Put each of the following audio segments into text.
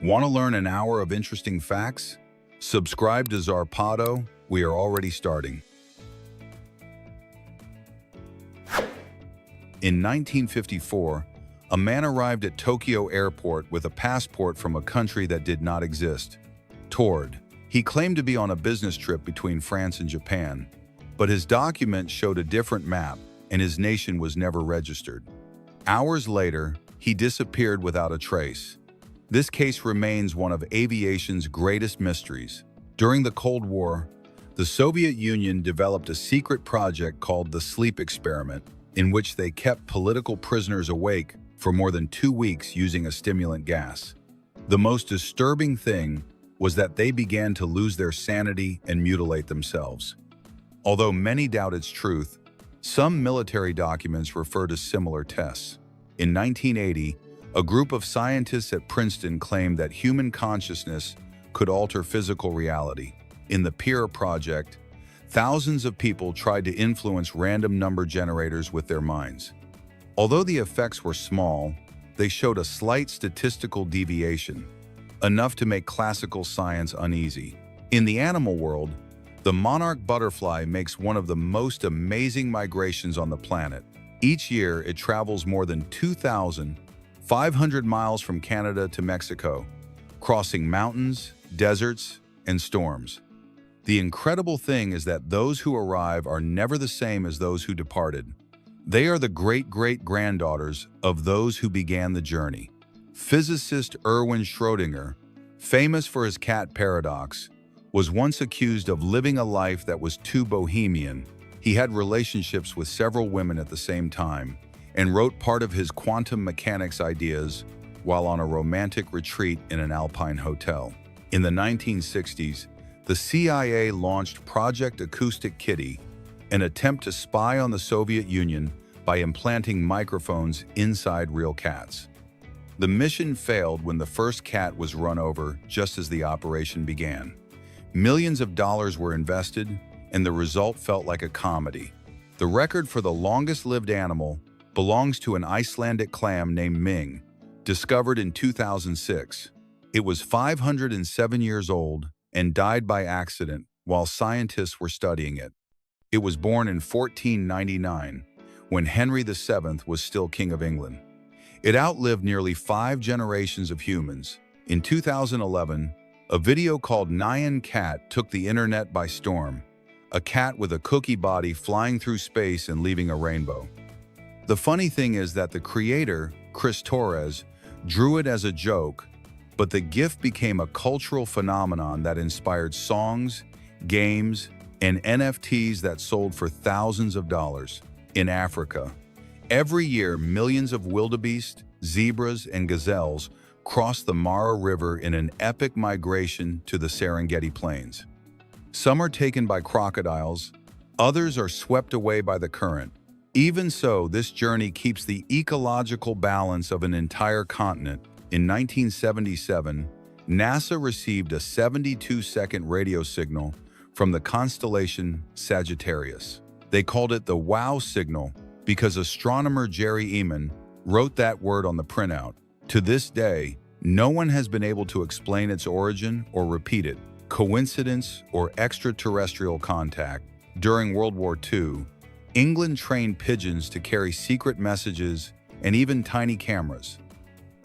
Want to learn an hour of interesting facts? Subscribe to Zarpado. We are already starting. In 1954, a man arrived at Tokyo Airport with a passport from a country that did not exist. Toward. He claimed to be on a business trip between France and Japan, but his document showed a different map and his nation was never registered. Hours later, he disappeared without a trace. This case remains one of aviation's greatest mysteries. During the Cold War, the Soviet Union developed a secret project called the Sleep Experiment, in which they kept political prisoners awake for more than 2 weeks using a stimulant gas. The most disturbing thing was that they began to lose their sanity and mutilate themselves. Although many doubt its truth, some military documents refer to similar tests. In 1980, a group of scientists at Princeton claimed that human consciousness could alter physical reality. In the PEER project, thousands of people tried to influence random number generators with their minds. Although the effects were small, they showed a slight statistical deviation, enough to make classical science uneasy. In the animal world, the monarch butterfly makes one of the most amazing migrations on the planet. Each year, it travels more than 2,500 miles from Canada to Mexico, crossing mountains, deserts, and storms. The incredible thing is that those who arrive are never the same as those who departed. They are the great-great-granddaughters of those who began the journey. Physicist Erwin Schrödinger, famous for his cat paradox, was once accused of living a life that was too bohemian. He had relationships with several women at the same time and wrote part of his quantum mechanics ideas while on a romantic retreat in an alpine hotel. In the 1960s, the CIA launched Project Acoustic Kitty, an attempt to spy on the Soviet Union by implanting microphones inside real cats. The mission failed when the first cat was run over just as the operation began. Millions of dollars were invested, and the result felt like a comedy. The record for the longest-lived animal belongs to an Icelandic clam named Ming, discovered in 2006. It was 507 years old and died by accident while scientists were studying it. It was born in 1499, when Henry VII was still King of England. It outlived nearly 5 generations of humans. In 2011, a video called Nyan Cat took the internet by storm, a cat with a cookie body flying through space and leaving a rainbow. The funny thing is that the creator, Chris Torres, drew it as a joke, but the GIF became a cultural phenomenon that inspired songs, games, and NFTs that sold for thousands of dollars. In Africa, every year millions of wildebeest, zebras, and gazelles cross the Mara River in an epic migration to the Serengeti Plains. Some are taken by crocodiles, others are swept away by the current. Even so, this journey keeps the ecological balance of an entire continent. In 1977, NASA received a 72-second radio signal from the constellation Sagittarius. They called it the WOW signal because astronomer Jerry Eman wrote that word on the printout. To this day, no one has been able to explain its origin or repeat it. Coincidence or extraterrestrial contact? During World War II, England trained pigeons to carry secret messages and even tiny cameras.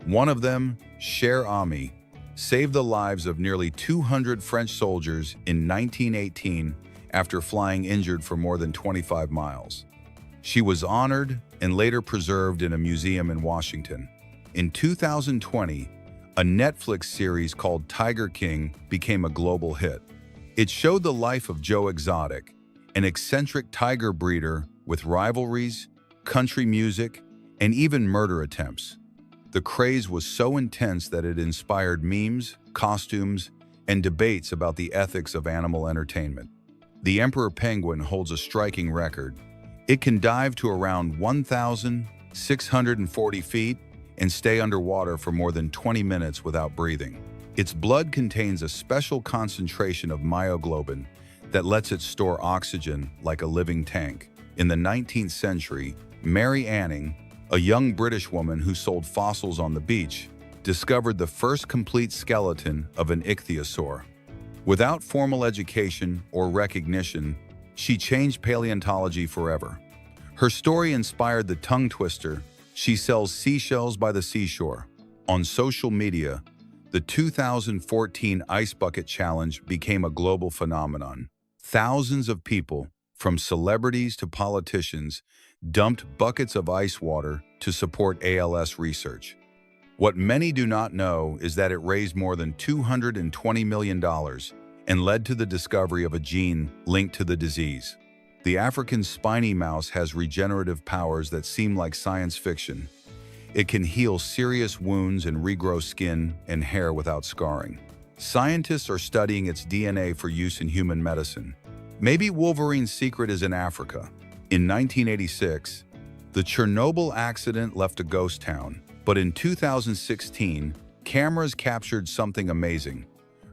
One of them, Cher Ami, saved the lives of nearly 200 French soldiers in 1918 after flying injured for more than 25 miles. She was honored and later preserved in a museum in Washington. In 2020, a Netflix series called Tiger King became a global hit. It showed the life of Joe Exotic, an eccentric tiger breeder with rivalries, country music, and even murder attempts. The craze was so intense that it inspired memes, costumes, and debates about the ethics of animal entertainment. The emperor penguin holds a striking record. It can dive to around 1,640 feet and stay underwater for more than 20 minutes without breathing. Its blood contains a special concentration of myoglobin that lets it store oxygen like a living tank. In the 19th century, Mary Anning, a young British woman who sold fossils on the beach, discovered the first complete skeleton of an ichthyosaur. Without formal education or recognition, she changed paleontology forever. Her story inspired the tongue twister, "She sells seashells by the seashore." On social media, the 2014 Ice Bucket Challenge became a global phenomenon. Thousands of people, from celebrities to politicians, dumped buckets of ice water to support ALS research. What many do not know is that it raised more than $220 million and led to the discovery of a gene linked to the disease. The African spiny mouse has regenerative powers that seem like science fiction. It can heal serious wounds and regrow skin and hair without scarring. Scientists are studying its DNA for use in human medicine. Maybe Wolverine's secret is in Africa. In 1986, the Chernobyl accident left a ghost town, but in 2016, cameras captured something amazing.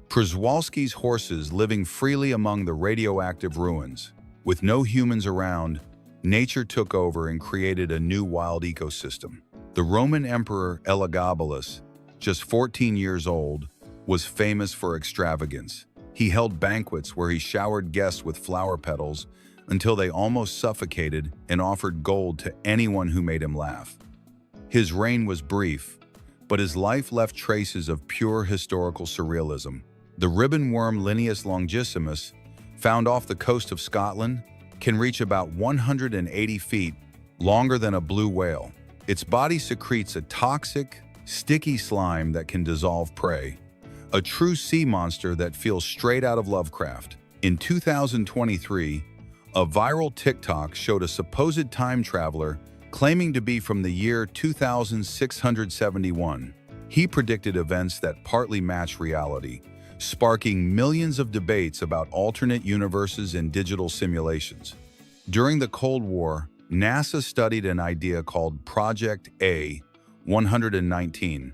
Przewalski's horses living freely among the radioactive ruins. With no humans around, nature took over and created a new wild ecosystem. The Roman Emperor Elagabalus, just 14 years old, was famous for extravagance. He held banquets where he showered guests with flower petals until they almost suffocated and offered gold to anyone who made him laugh. His reign was brief, but his life left traces of pure historical surrealism. The ribbon worm Linnaeus longissimus, found off the coast of Scotland, can reach about 180 feet, longer than a blue whale. Its body secretes a toxic, sticky slime that can dissolve prey. A true sea monster that feels straight out of Lovecraft. In 2023, a viral TikTok showed a supposed time traveler claiming to be from the year 2671. He predicted events that partly match reality, sparking millions of debates about alternate universes and digital simulations. During the Cold War, NASA studied an idea called Project A-119.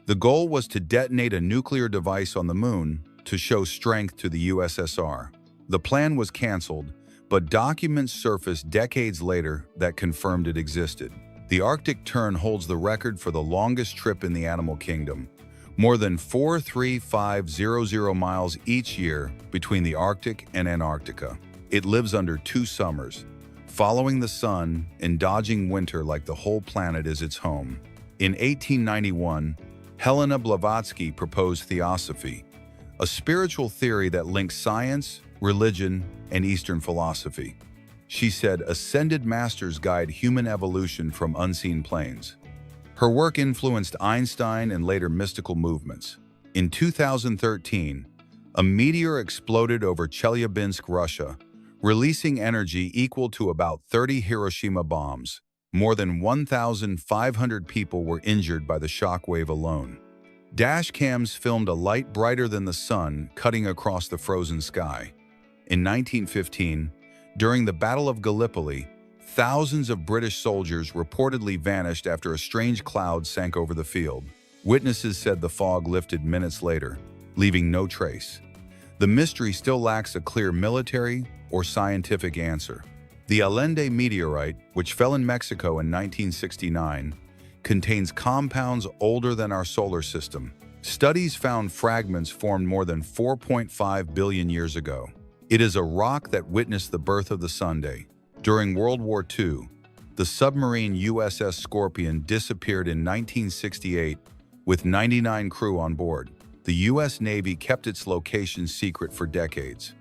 The goal was to detonate a nuclear device on the moon to show strength to the USSR. The plan was canceled, but documents surfaced decades later that confirmed it existed. The Arctic Tern holds the record for the longest trip in the animal kingdom, more than 43500 miles each year between the Arctic and Antarctica. It lives under 2 summers, following the sun and dodging winter like the whole planet is its home. In 1891, Helena Blavatsky proposed theosophy, a spiritual theory that links science, religion, and Eastern philosophy. She said ascended masters guide human evolution from unseen planes. Her work influenced Einstein and later mystical movements. In 2013, a meteor exploded over Chelyabinsk, Russia, releasing energy equal to about 30 Hiroshima bombs. More than 1,500 people were injured by the shockwave alone. Dashcams filmed a light brighter than the sun cutting across the frozen sky. In 1915, during the Battle of Gallipoli, thousands of British soldiers reportedly vanished after a strange cloud sank over the field. Witnesses said the fog lifted minutes later, leaving no trace. The mystery still lacks a clear military or scientific answer. The Allende meteorite, which fell in Mexico in 1969, contains compounds older than our solar system. Studies found fragments formed more than 4.5 billion years ago. It is a rock that witnessed the birth of the Sunday. During World War II, the submarine USS Scorpion disappeared in 1968 with 99 crew on board. The U.S. Navy kept its location secret for decades.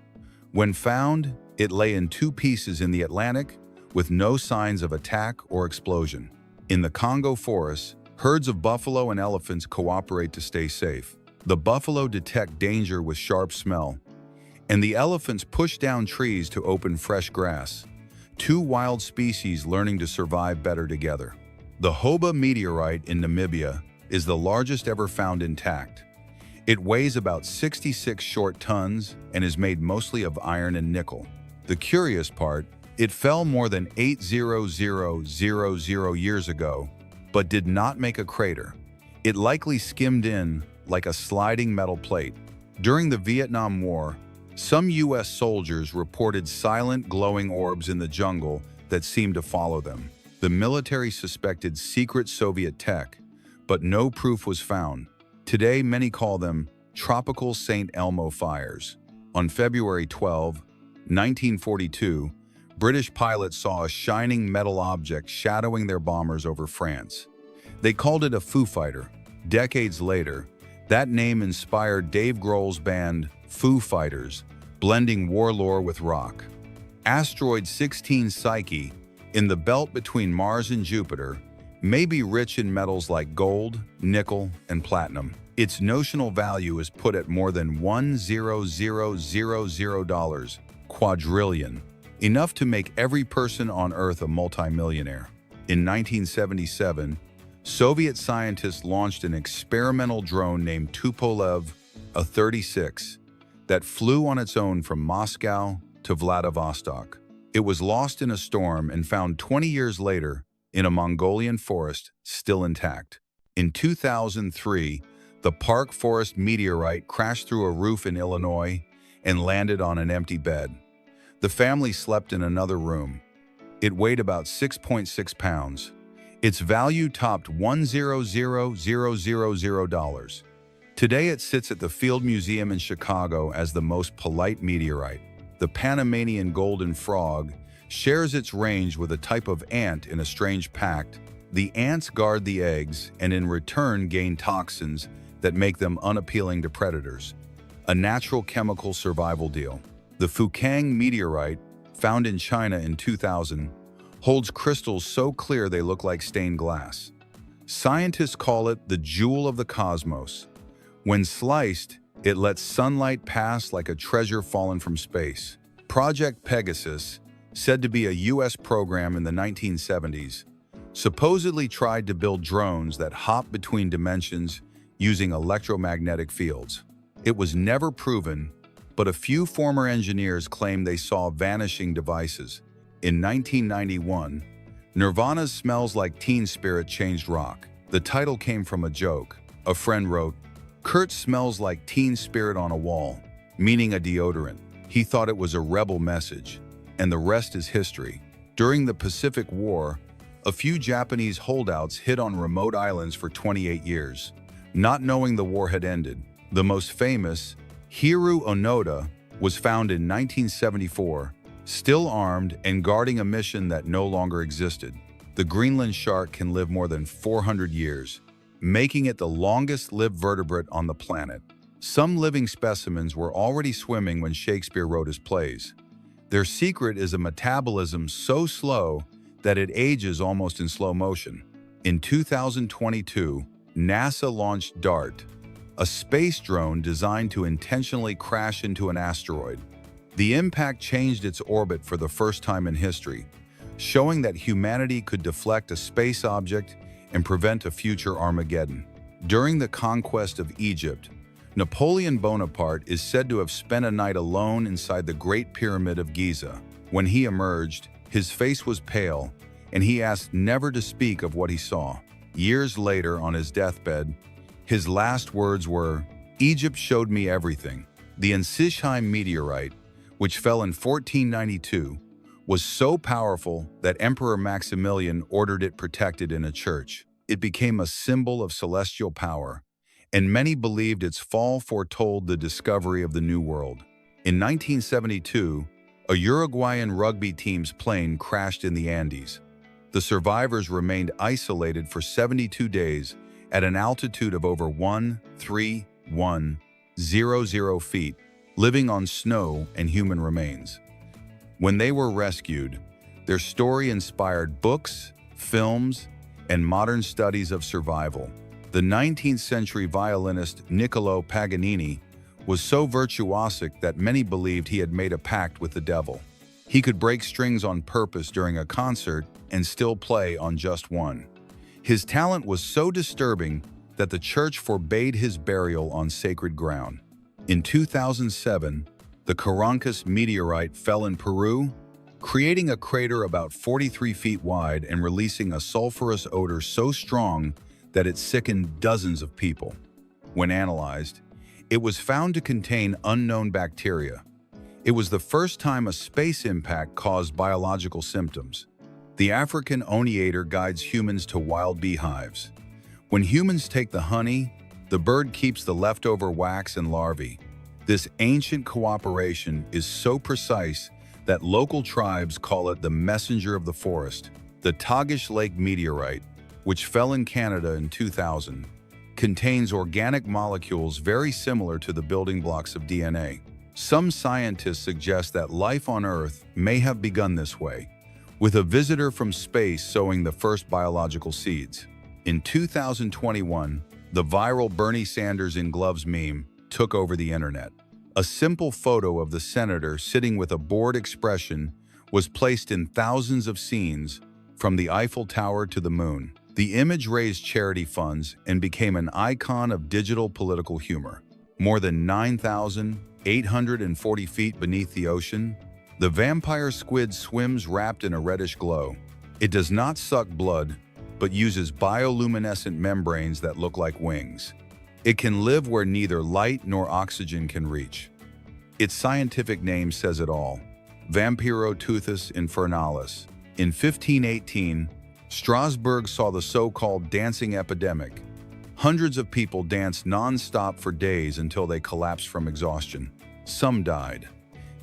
When found, it lay in 2 pieces in the Atlantic with no signs of attack or explosion. In the Congo forests, herds of buffalo and elephants cooperate to stay safe. The buffalo detect danger with sharp smell, and the elephants push down trees to open fresh grass. 2 wild species learning to survive better together. The Hoba meteorite in Namibia is the largest ever found intact. It weighs about 66 short tons and is made mostly of iron and nickel. The curious part, it fell more than 8,000 years ago, but did not make a crater. It likely skimmed in like a sliding metal plate. During the Vietnam War, some U.S. soldiers reported silent glowing orbs in the jungle that seemed to follow them. The military suspected secret Soviet tech, but no proof was found. Today, many call them tropical St. Elmo fires. On February 12, 1942, British pilots saw a shining metal object shadowing their bombers over France. They called it a Foo Fighter. Decades later, that name inspired Dave Grohl's band Foo Fighters, blending war lore with rock. Asteroid 16 Psyche, in the belt between Mars and Jupiter, may be rich in metals like gold, nickel, and platinum. Its notional value is put at more than $1,000 quadrillion, enough to make every person on Earth a multimillionaire. In 1977, Soviet scientists launched an experimental drone named Tupolev A-36 that flew on its own from Moscow to Vladivostok. It was lost in a storm and found 20 years later in a Mongolian forest, still intact. In 2003, the Park Forest meteorite crashed through a roof in Illinois and landed on an empty bed. The family slept in another room. It weighed about 6.6 pounds. Its value topped $1,000,000. Today it sits at the Field Museum in Chicago as the most polite meteorite. The Panamanian golden frog shares its range with a type of ant in a strange pact. The ants guard the eggs and in return gain toxins that make them unappealing to predators. A natural chemical survival deal. The Fukang meteorite, found in China in 2000, holds crystals so clear they look like stained glass. Scientists call it the jewel of the cosmos. When sliced, it lets sunlight pass like a treasure fallen from space. Project Pegasus, said to be a U.S. program in the 1970s, supposedly tried to build drones that hop between dimensions using electromagnetic fields. It was never proven, but a few former engineers claim they saw vanishing devices. In 1991, Nirvana's Smells Like Teen Spirit changed rock. The title came from a joke. A friend wrote, "Kurt smells like teen spirit on a wall," meaning a deodorant. He thought it was a rebel message, and the rest is history. During the Pacific War, a few Japanese holdouts hid on remote islands for 28 years, not knowing the war had ended. The most famous, Hiru Onoda, was found in 1974, still armed and guarding a mission that no longer existed. The Greenland shark can live more than 400 years, making it the longest-lived vertebrate on the planet. Some living specimens were already swimming when Shakespeare wrote his plays. Their secret is a metabolism so slow that it ages almost in slow motion. In 2022, NASA launched DART, a space drone designed to intentionally crash into an asteroid. The impact changed its orbit for the first time in history, showing that humanity could deflect a space object and prevent a future Armageddon. During the conquest of Egypt, Napoleon Bonaparte is said to have spent a night alone inside the Great Pyramid of Giza. When he emerged, his face was pale, and he asked never to speak of what he saw. Years later, on his deathbed, his last words were, "Egypt showed me everything." The Ensisheim meteorite, which fell in 1492, was so powerful that Emperor Maximilian ordered it protected in a church. It became a symbol of celestial power, and many believed its fall foretold the discovery of the New World. In 1972, a Uruguayan rugby team's plane crashed in the Andes. The survivors remained isolated for 72 days at an altitude of over 1,310 feet, living on snow and human remains. When they were rescued, their story inspired books, films, and modern studies of survival. The 19th century violinist Niccolò Paganini was so virtuosic that many believed he had made a pact with the devil. He could break strings on purpose during a concert and still play on just one. His talent was so disturbing that the church forbade his burial on sacred ground. In 2007, the Caracas meteorite fell in Peru, creating a crater about 43 feet wide and releasing a sulfurous odor so strong that it sickened dozens of people. When analyzed, it was found to contain unknown bacteria. It was the first time a space impact caused biological symptoms. The African oniator guides humans to wild beehives. When humans take the honey, the bird keeps the leftover wax and larvae. This ancient cooperation is so precise that local tribes call it the messenger of the forest. The Tagish Lake meteorite, which fell in Canada in 2000, contains organic molecules very similar to the building blocks of DNA. Some scientists suggest that life on Earth may have begun this way, with a visitor from space sowing the first biological seeds. In 2021, the viral Bernie Sanders in gloves meme took over the internet. A simple photo of the senator sitting with a bored expression was placed in thousands of scenes, from the Eiffel Tower to the moon. The image raised charity funds and became an icon of digital political humor. More than 9,840 feet beneath the ocean, the vampire squid swims wrapped in a reddish glow. It does not suck blood, but uses bioluminescent membranes that look like wings. It can live where neither light nor oxygen can reach. Its scientific name says it all: Vampiroteuthis infernalis. In 1518, Strasbourg saw the so-called dancing epidemic. Hundreds of people danced non-stop for days until they collapsed from exhaustion. Some died.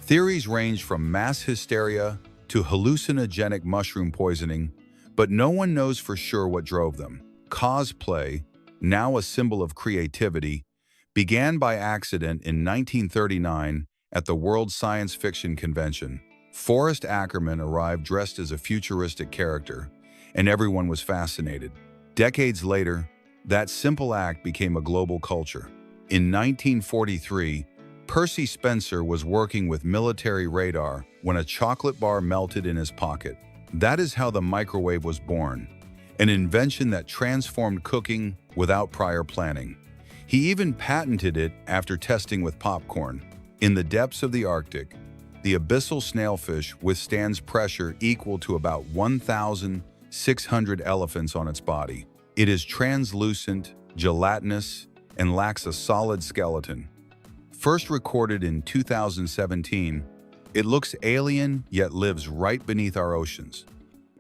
Theories range from mass hysteria to hallucinogenic mushroom poisoning, but no one knows for sure what drove them. Cosplay, now a symbol of creativity, began by accident in 1939 at the World Science Fiction Convention. Forrest Ackerman arrived dressed as a futuristic character, and everyone was fascinated. Decades later, that simple act became a global culture. In 1943, Percy Spencer was working with military radar when a chocolate bar melted in his pocket. That is how the microwave was born, an invention that transformed cooking without prior planning. He even patented it after testing with popcorn. In the depths of the Arctic, the abyssal snailfish withstands pressure equal to about 1,600 elephants on its body. It is translucent, gelatinous, and lacks a solid skeleton. First recorded in 2017, it looks alien yet lives right beneath our oceans.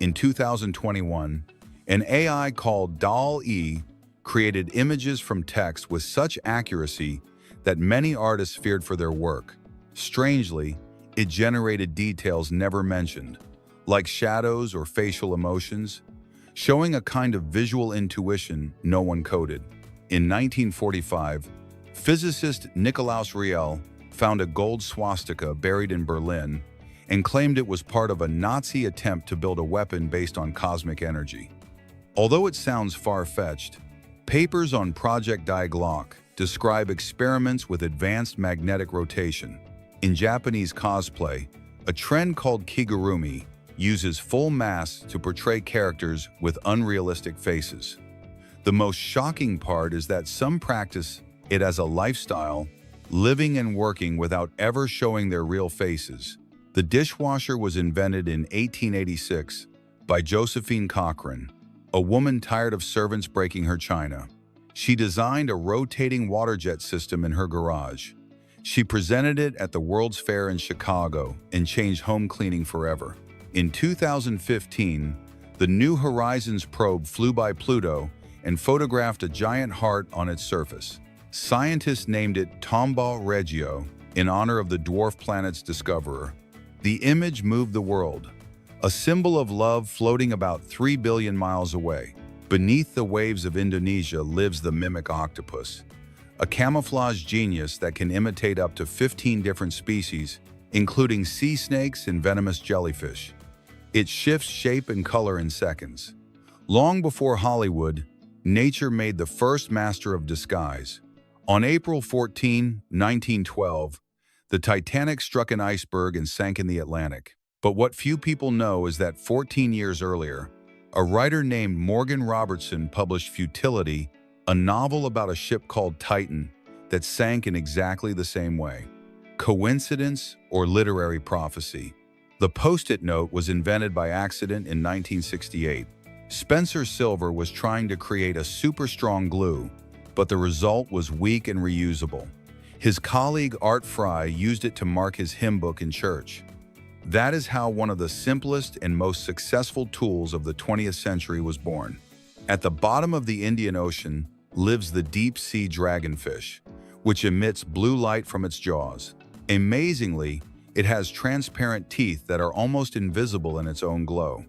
In 2021, an AI called DALL-E created images from text with such accuracy that many artists feared for their work. Strangely, it generated details never mentioned, like shadows or facial emotions, showing a kind of visual intuition no one coded. In 1945, physicist Nikolaus Riel found a gold swastika buried in Berlin and claimed it was part of a Nazi attempt to build a weapon based on cosmic energy. Although it sounds far-fetched, papers on Project Die Glock describe experiments with advanced magnetic rotation. In Japanese cosplay, a trend called kigurumi uses full masks to portray characters with unrealistic faces. The most shocking part is that some practice it as a lifestyle, living and working without ever showing their real faces. The dishwasher was invented in 1886 by Josephine Cochrane, a woman tired of servants breaking her china. She designed a rotating water jet system in her garage. She presented it at the World's Fair in Chicago and changed home cleaning forever. In 2015, the New Horizons probe flew by Pluto and photographed a giant heart on its surface. Scientists named it Tombaugh Regio in honor of the dwarf planet's discoverer. The image moved the world, a symbol of love floating about 3 billion miles away. Beneath the waves of Indonesia lives the mimic octopus, a camouflage genius that can imitate up to 15 different species, including sea snakes and venomous jellyfish. It shifts shape and color in seconds. Long before Hollywood, nature made the first master of disguise. On April 14, 1912, the Titanic struck an iceberg and sank in the Atlantic. But what few people know is that 14 years earlier, a writer named Morgan Robertson published Futility, a novel about a ship called Titan that sank in exactly the same way. Coincidence or literary prophecy? The Post-it note was invented by accident in 1968. Spencer Silver was trying to create a super strong glue, but the result was weak and reusable. His colleague Art Fry used it to mark his hymn book in church. That is how one of the simplest and most successful tools of the 20th century was born. At the bottom of the Indian Ocean lives the deep-sea dragonfish, which emits blue light from its jaws. Amazingly, it has transparent teeth that are almost invisible in its own glow.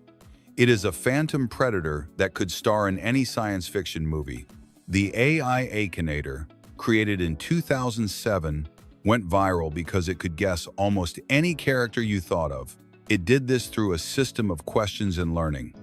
It is a phantom predator that could star in any science fiction movie. The AI Akinator, created in 2007, went viral because it could guess almost any character you thought of. It did this through a system of questions and learning.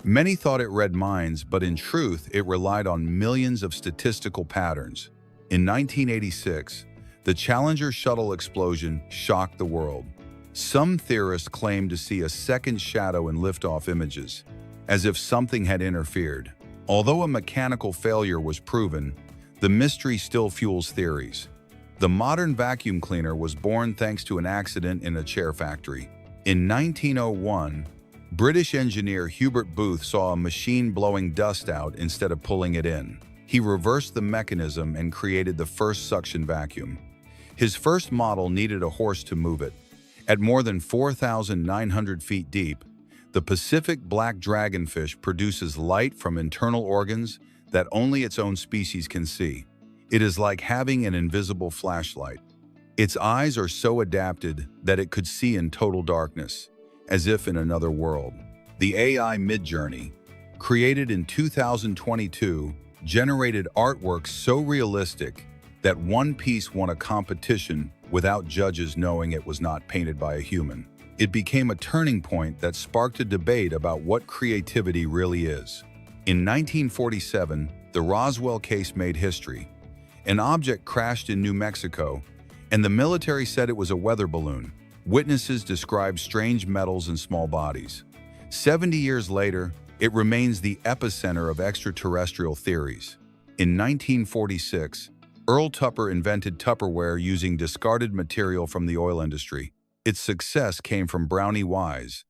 Many thought it read minds, but in truth, it relied on millions of statistical patterns. In 1986, the Challenger shuttle explosion shocked the world. Some theorists claimed to see a second shadow in liftoff images, as if something had interfered. Although a mechanical failure was proven, the mystery still fuels theories. The modern vacuum cleaner was born thanks to an accident in a chair factory. In 1901, British engineer Hubert Booth saw a machine blowing dust out instead of pulling it in. He reversed the mechanism and created the first suction vacuum. His first model needed a horse to move it. At more than 4,900 feet deep, the Pacific black dragonfish produces light from internal organs that only its own species can see. It is like having an invisible flashlight. Its eyes are so adapted that it could see in total darkness, as if in another world. The AI Midjourney, created in 2022, generated artwork so realistic that one piece won a competition without judges knowing it was not painted by a human. It became a turning point that sparked a debate about what creativity really is. In 1947, the Roswell case made history. An object crashed in New Mexico, and the military said it was a weather balloon. Witnesses described strange metals and small bodies. 70 years later, it remains the epicenter of extraterrestrial theories. In 1946, Earl Tupper invented Tupperware using discarded material from the oil industry. Its success came from Brownie Wise,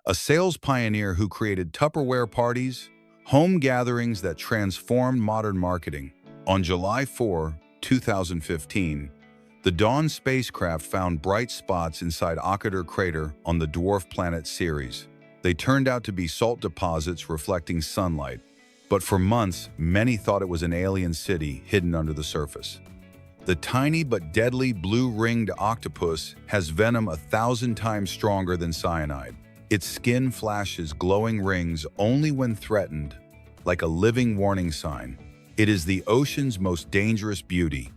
a sales pioneer who created Tupperware parties, home gatherings that transformed modern marketing. On July 4, 2015, the Dawn spacecraft found bright spots inside Ocketer crater on the dwarf planet Ceres. They turned out to be salt deposits reflecting sunlight, but for months, many thought it was an alien city hidden under the surface. The tiny but deadly blue-ringed octopus has venom 1,000 times stronger than cyanide. Its skin flashes glowing rings only when threatened, like a living warning sign. It is the ocean's most dangerous beauty.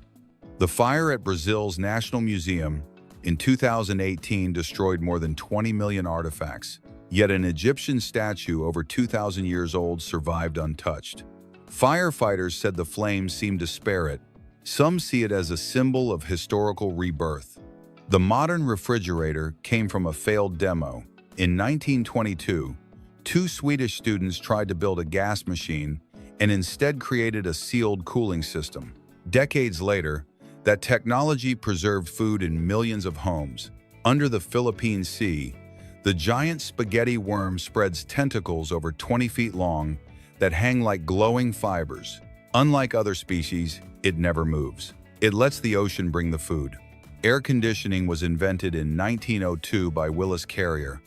The fire at Brazil's National Museum in 2018 destroyed more than 20 million artifacts, yet an Egyptian statue over 2,000 years old survived untouched. Firefighters said the flames seemed to spare it. Some see it as a symbol of historical rebirth. The modern refrigerator came from a failed demo. In 1922, two Swedish students tried to build a gas machine and instead created a sealed cooling system. Decades later, that technology preserved food in millions of homes. Under the Philippine Sea, the giant spaghetti worm spreads tentacles over 20 feet long that hang like glowing fibers. Unlike other species, it never moves. It lets the ocean bring the food. Air conditioning was invented in 1902 by Willis Carrier,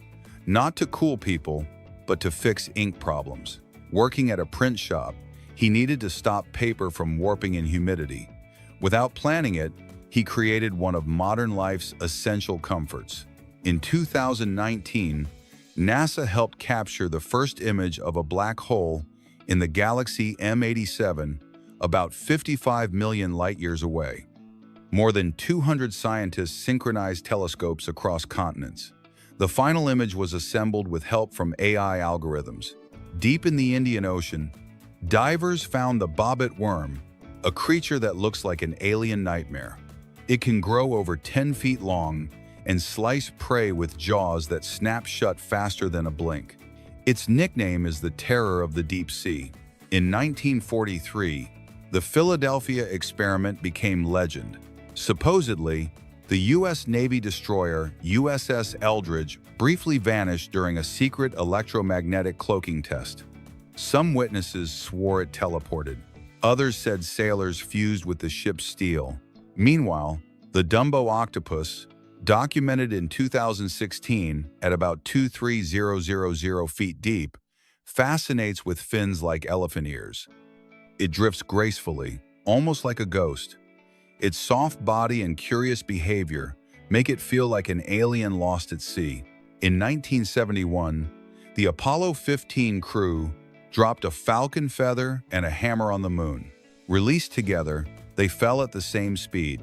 not to cool people, but to fix ink problems. Working at a print shop, he needed to stop paper from warping in humidity. Without planning it, he created one of modern life's essential comforts. In 2019, NASA helped capture the first image of a black hole in the galaxy M87, about 55 million light-years away. More than 200 scientists synchronized telescopes across continents. The final image was assembled with help from AI algorithms. Deep in the Indian Ocean, divers found the bobbit worm, a creature that looks like an alien nightmare. It can grow over 10 feet long and slice prey with jaws that snap shut faster than a blink. Its nickname is the terror of the deep sea. In 1943, the Philadelphia experiment became legend. Supposedly, the U.S. Navy destroyer USS Eldridge briefly vanished during a secret electromagnetic cloaking test. Some witnesses swore it teleported. Others said sailors fused with the ship's steel. Meanwhile, the Dumbo octopus, documented in 2016 at about 23,000 feet deep, fascinates with fins like elephant ears. It drifts gracefully, almost like a ghost. Its soft body and curious behavior make it feel like an alien lost at sea. In 1971, the Apollo 15 crew dropped a falcon feather and a hammer on the moon. Released together, they fell at the same speed.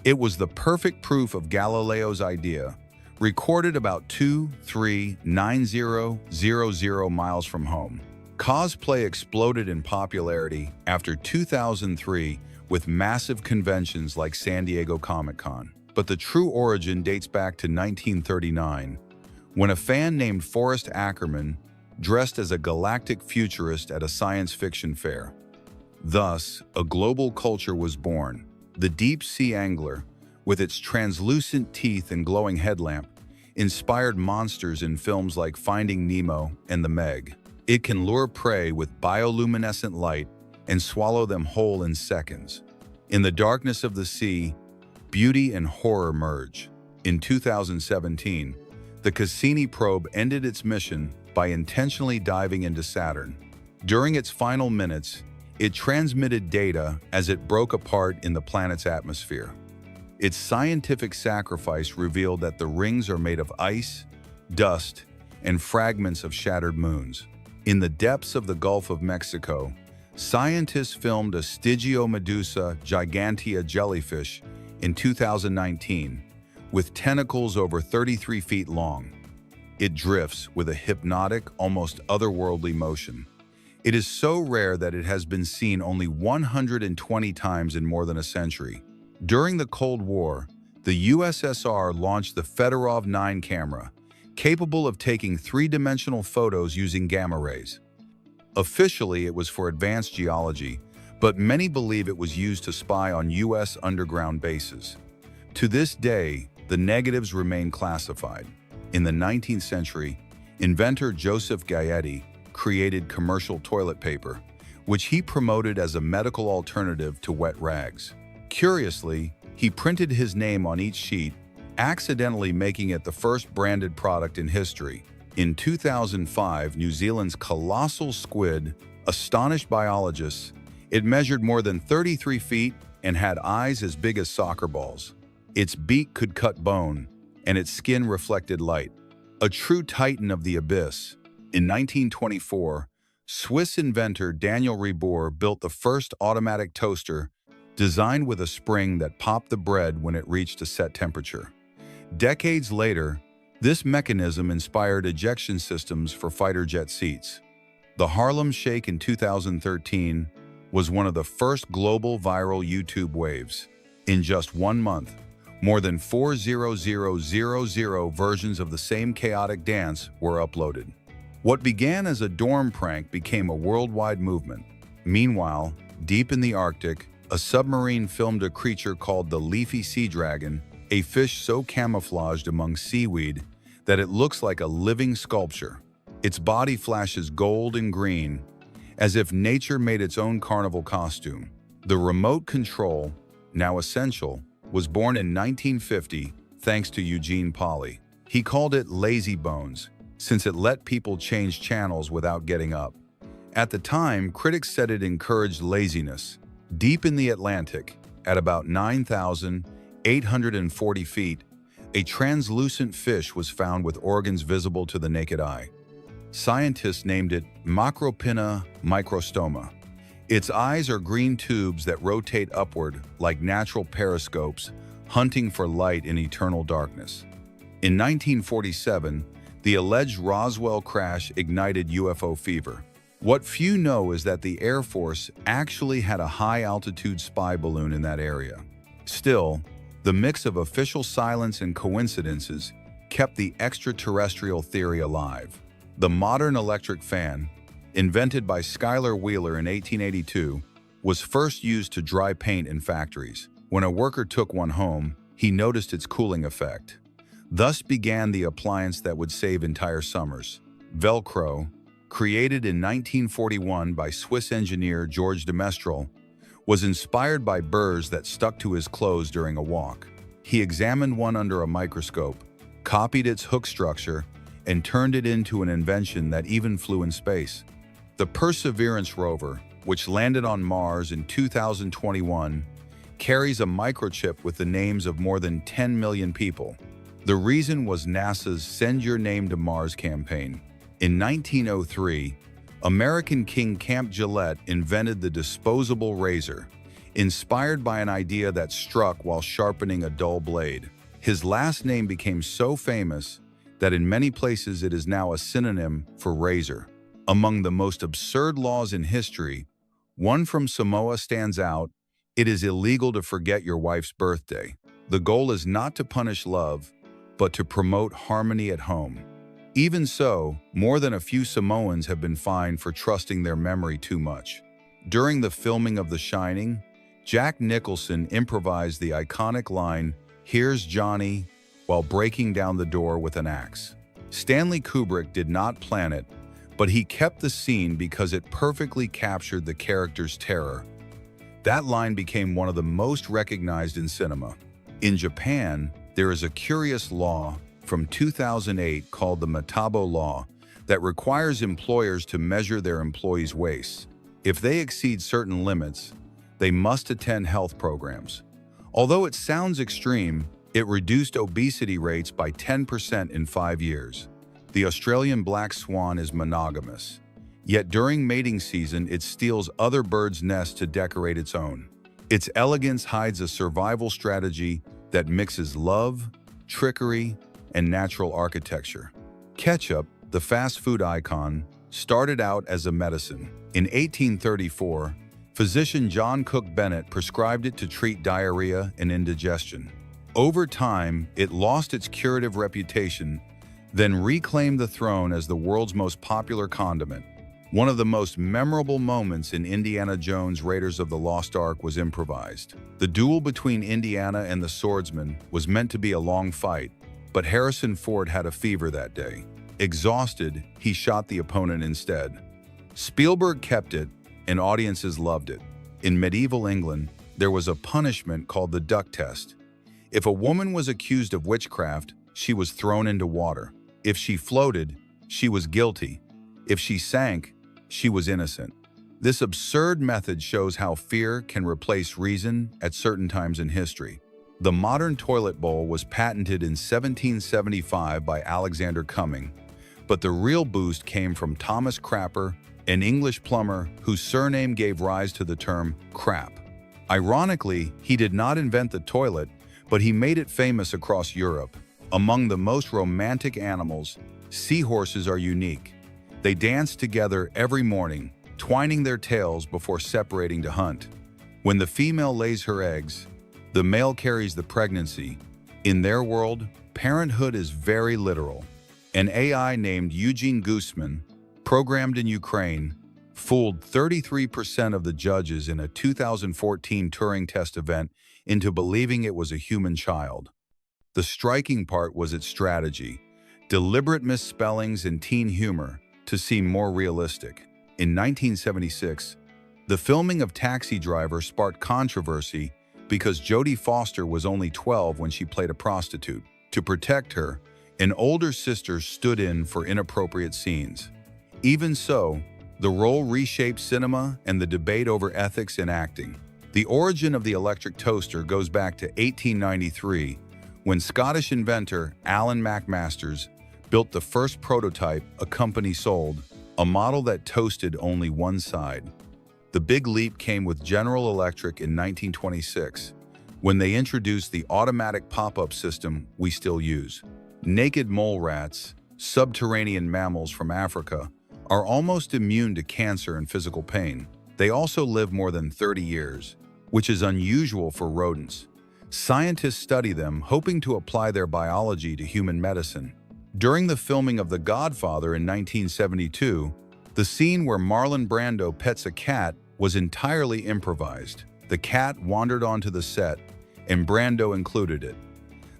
It was the perfect proof of Galileo's idea, recorded about 2,390,000 miles from home. Cosplay exploded in popularity after 2003 with massive conventions like San Diego Comic-Con. But the true origin dates back to 1939, when a fan named Forrest Ackerman dressed as a galactic futurist at a science fiction fair. Thus, a global culture was born. The deep-sea angler, with its translucent teeth and glowing headlamp, inspired monsters in films like Finding Nemo and The Meg. It can lure prey with bioluminescent light and swallow them whole in seconds. In the darkness of the sea, beauty and horror merge. In 2017, the Cassini probe ended its mission by intentionally diving into Saturn. During its final minutes, it transmitted data as it broke apart in the planet's atmosphere. Its scientific sacrifice revealed that the rings are made of ice, dust, and fragments of shattered moons. In the depths of the Gulf of Mexico, scientists filmed a Stygiomedusa gigantea jellyfish in 2019, with tentacles over 33 feet long. It drifts with a hypnotic, almost otherworldly motion. It is so rare that it has been seen only 120 times in more than a century. During the Cold War, the USSR launched the Fedorov 9 camera, capable of taking three-dimensional photos using gamma rays. Officially, it was for advanced geology, but many believe it was used to spy on U.S. underground bases. To this day, the negatives remain classified. In the 19th century, inventor Joseph Gaetti created commercial toilet paper, which he promoted as a medical alternative to wet rags. Curiously, he printed his name on each sheet, accidentally making it the first branded product in history. In 2005, New Zealand's colossal squid astonished biologists. It measured more than 33 feet and had eyes as big as soccer balls. Its beak could cut bone, and its skin reflected light. A true titan of the abyss. In 1924, Swiss inventor Daniel Rebour built the first automatic toaster designed with a spring that popped the bread when it reached a set temperature. Decades later, this mechanism inspired ejection systems for fighter jet seats. The Harlem Shake in 2013 was one of the first global viral YouTube waves. In just 1 month, more than 4,000,000 versions of the same chaotic dance were uploaded. What began as a dorm prank became a worldwide movement. Meanwhile, deep in the Arctic, a submarine filmed a creature called the leafy sea dragon, a fish so camouflaged among seaweed that it looks like a living sculpture. Its body flashes gold and green, as if nature made its own carnival costume. The remote control, now essential, was born in 1950 thanks to Eugene Polly. He called it Lazy Bones, since it let people change channels without getting up. At the time, critics said it encouraged laziness. Deep in the Atlantic, at about 9,840 feet, a translucent fish was found with organs visible to the naked eye. Scientists named it Macropinna microstoma. Its eyes are green tubes that rotate upward like natural periscopes, hunting for light in eternal darkness. In 1947, the alleged Roswell crash ignited UFO fever. What few know is that the Air Force actually had a high-altitude spy balloon in that area. Still, the mix of official silence and coincidences kept the extraterrestrial theory alive. The modern electric fan, invented by Schuyler Wheeler in 1882, was first used to dry paint in factories. When a worker took one home, he noticed its cooling effect. Thus began the appliance that would save entire summers. Velcro, created in 1941 by Swiss engineer George de Mestral, was inspired by burrs that stuck to his clothes during a walk. He examined one under a microscope, copied its hook structure, and turned it into an invention that even flew in space. The Perseverance rover, which landed on Mars in 2021, carries a microchip with the names of more than 10 million people. The reason was NASA's Send Your Name to Mars campaign. In 1903, American King Camp Gillette invented the disposable razor, inspired by an idea that struck while sharpening a dull blade. His last name became so famous that in many places it is now a synonym for razor. Among the most absurd laws in history, one from Samoa stands out: it is illegal to forget your wife's birthday. The goal is not to punish love, but to promote harmony at home. Even so, more than a few Samoans have been fined for trusting their memory too much. During the filming of The Shining, Jack Nicholson improvised the iconic line, "Here's Johnny," while breaking down the door with an axe. Stanley Kubrick did not plan it, but he kept the scene because it perfectly captured the character's terror. That line became one of the most recognized in cinema. In Japan, there is a curious law from 2008 called the Metabo Law that requires employers to measure their employees' waists. If they exceed certain limits, they must attend health programs. Although it sounds extreme, it reduced obesity rates by 10% in 5 years. The Australian black swan is monogamous, yet during mating season it steals other birds' nests to decorate its own. Its elegance hides a survival strategy that mixes love, trickery, and natural architecture. Ketchup, the fast food icon, started out as a medicine. In 1834, physician John Cook Bennett prescribed it to treat diarrhea and indigestion. Over time, it lost its curative reputation, then reclaimed the throne as the world's most popular condiment. One of the most memorable moments in Indiana Jones' Raiders of the Lost Ark was improvised. The duel between Indiana and the swordsman was meant to be a long fight, but Harrison Ford had a fever that day. Exhausted, he shot the opponent instead. Spielberg kept it, and audiences loved it. In medieval England, there was a punishment called the duck test. If a woman was accused of witchcraft, she was thrown into water. If she floated, she was guilty. If she sank, she was innocent. This absurd method shows how fear can replace reason at certain times in history. The modern toilet bowl was patented in 1775 by Alexander Cumming, but the real boost came from Thomas Crapper, an English plumber whose surname gave rise to the term crap. Ironically, he did not invent the toilet, but he made it famous across Europe. Among the most romantic animals, seahorses are unique. They dance together every morning, twining their tails before separating to hunt. When the female lays her eggs, the male carries the pregnancy. In their world, parenthood is very literal. An AI named Eugene Guzman, programmed in Ukraine, fooled 33% of the judges in a 2014 Turing test event into believing it was a human child. The striking part was its strategy, deliberate misspellings and teen humor to seem more realistic. In 1976, the filming of Taxi Driver sparked controversy because Jodie Foster was only 12 when she played a prostitute. To protect her, an older sister stood in for inappropriate scenes. Even so, the role reshaped cinema and the debate over ethics in acting. The origin of the electric toaster goes back to 1893, when Scottish inventor Alan McMasters built the first prototype a company sold, a model that toasted only one side. The big leap came with General Electric in 1926, when they introduced the automatic pop-up system we still use. Naked mole rats, subterranean mammals from Africa, are almost immune to cancer and physical pain. They also live more than 30 years, which is unusual for rodents. Scientists study them, hoping to apply their biology to human medicine. During the filming of The Godfather in 1972, the scene where Marlon Brando pets a cat was entirely improvised. The cat wandered onto the set, and Brando included it.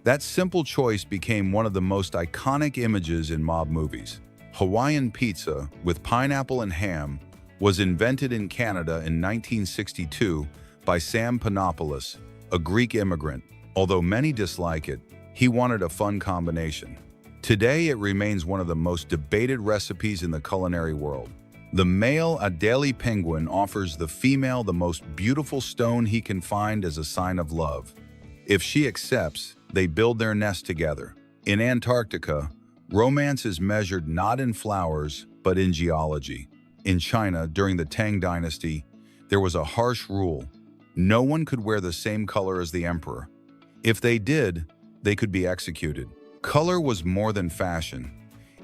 That simple choice became one of the most iconic images in mob movies. Hawaiian pizza with pineapple and ham was invented in Canada in 1962 by Sam Panopoulos, a Greek immigrant. Although many dislike it, he wanted a fun combination. Today, it remains one of the most debated recipes in the culinary world. The male Adelie penguin offers the female the most beautiful stone he can find as a sign of love. If she accepts, they build their nest together. In Antarctica, romance is measured not in flowers, but in geology. In China, during the Tang Dynasty, there was a harsh rule. No one could wear the same color as the emperor. If they did, they could be executed. Color was more than fashion.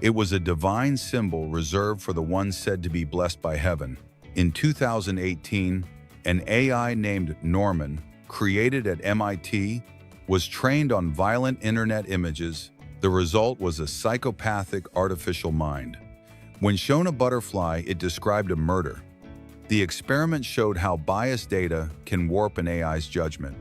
It was a divine symbol reserved for the ones said to be blessed by heaven. In 2018, an AI named Norman, created at MIT, was trained on violent internet images. The result was a psychopathic artificial mind. When shown a butterfly, it described a murder. The experiment showed how biased data can warp an AI's judgment.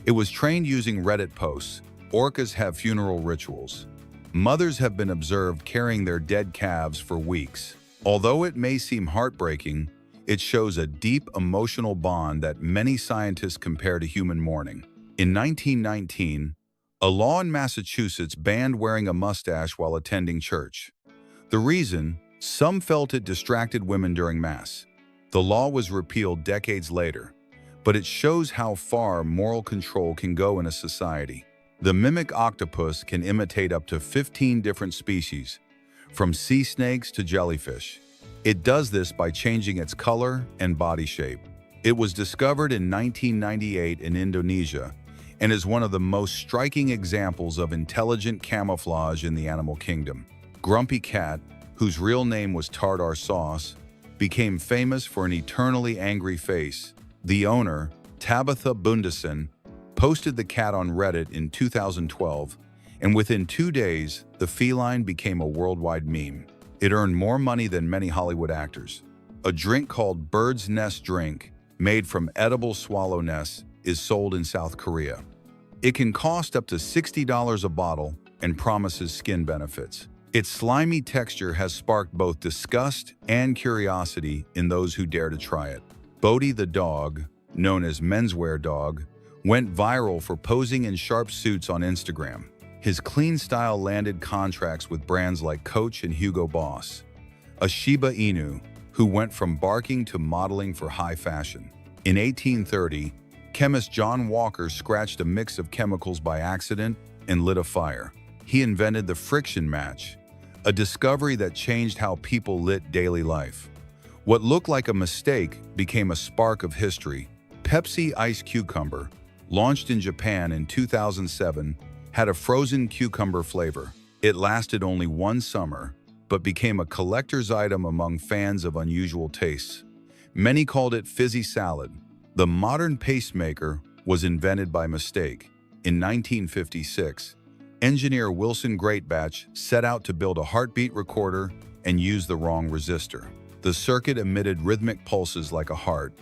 It was trained using Reddit posts. Orcas have funeral rituals. Mothers have been observed carrying their dead calves for weeks. Although it may seem heartbreaking, it shows a deep emotional bond that many scientists compare to human mourning. In 1919, a law in Massachusetts banned wearing a mustache while attending church. The reason? Some felt it distracted women during Mass. The law was repealed decades later, but it shows how far moral control can go in a society. The mimic octopus can imitate up to 15 different species, from sea snakes to jellyfish. It does this by changing its color and body shape. It was discovered in 1998 in Indonesia and is one of the most striking examples of intelligent camouflage in the animal kingdom. Grumpy Cat, whose real name was Tartar Sauce, became famous for an eternally angry face. The owner, Tabitha Bundeson, posted the cat on Reddit in 2012, and within 2 days, the feline became a worldwide meme. It earned more money than many Hollywood actors. A drink called Bird's Nest Drink, made from edible swallow nests, is sold in South Korea. It can cost up to $60 a bottle and promises skin benefits. Its slimy texture has sparked both disgust and curiosity in those who dare to try it. Bodhi the dog, known as Menswear Dog, went viral for posing in sharp suits on Instagram. His clean style landed contracts with brands like Coach and Hugo Boss. A Shiba Inu, who went from barking to modeling for high fashion. In 1830, chemist John Walker scratched a mix of chemicals by accident and lit a fire. He invented the friction match, a discovery that changed how people lit daily life. What looked like a mistake became a spark of history. Pepsi Ice Cucumber, launched in Japan in 2007, had a frozen cucumber flavor. It lasted only one summer, but became a collector's item among fans of unusual tastes. Many called it fizzy salad. The modern pacemaker was invented by mistake. In 1956, engineer Wilson Greatbatch set out to build a heartbeat recorder and used the wrong resistor. The circuit emitted rhythmic pulses like a heart.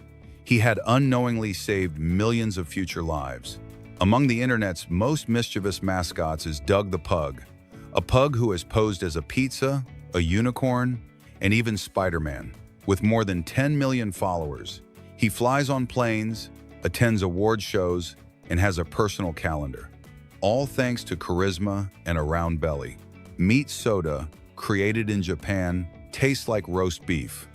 He had unknowingly saved millions of future lives. Among the internet's most mischievous mascots is Doug the Pug, a pug who has posed as a pizza, a unicorn, and even Spider-Man. With more than 10 million followers, he flies on planes, attends award shows, and has a personal calendar. All thanks to charisma and a round belly. Meat soda, created in Japan, tastes like roast beef.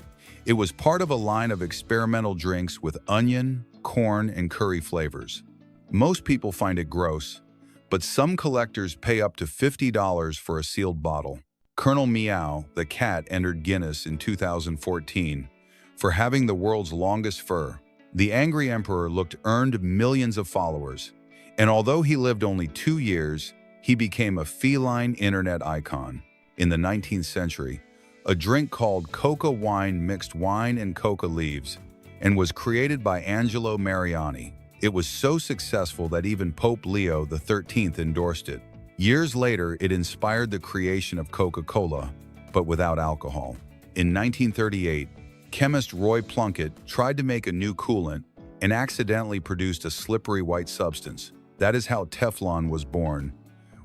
It was part of a line of experimental drinks with onion, corn, and curry flavors. Most people find it gross, but some collectors pay up to $50 for a sealed bottle. Colonel Meow, the cat, entered Guinness in 2014 for having the world's longest fur. The angry emperor earned millions of followers, and although he lived only 2 years, he became a feline internet icon. In the 19th century, a drink called coca wine mixed wine and coca leaves and was created by Angelo Mariani. It was so successful that even Pope Leo XIII endorsed it. Years later, it inspired the creation of Coca-Cola, but without alcohol. In 1938, chemist Roy Plunkett tried to make a new coolant and accidentally produced a slippery white substance. That is how Teflon was born,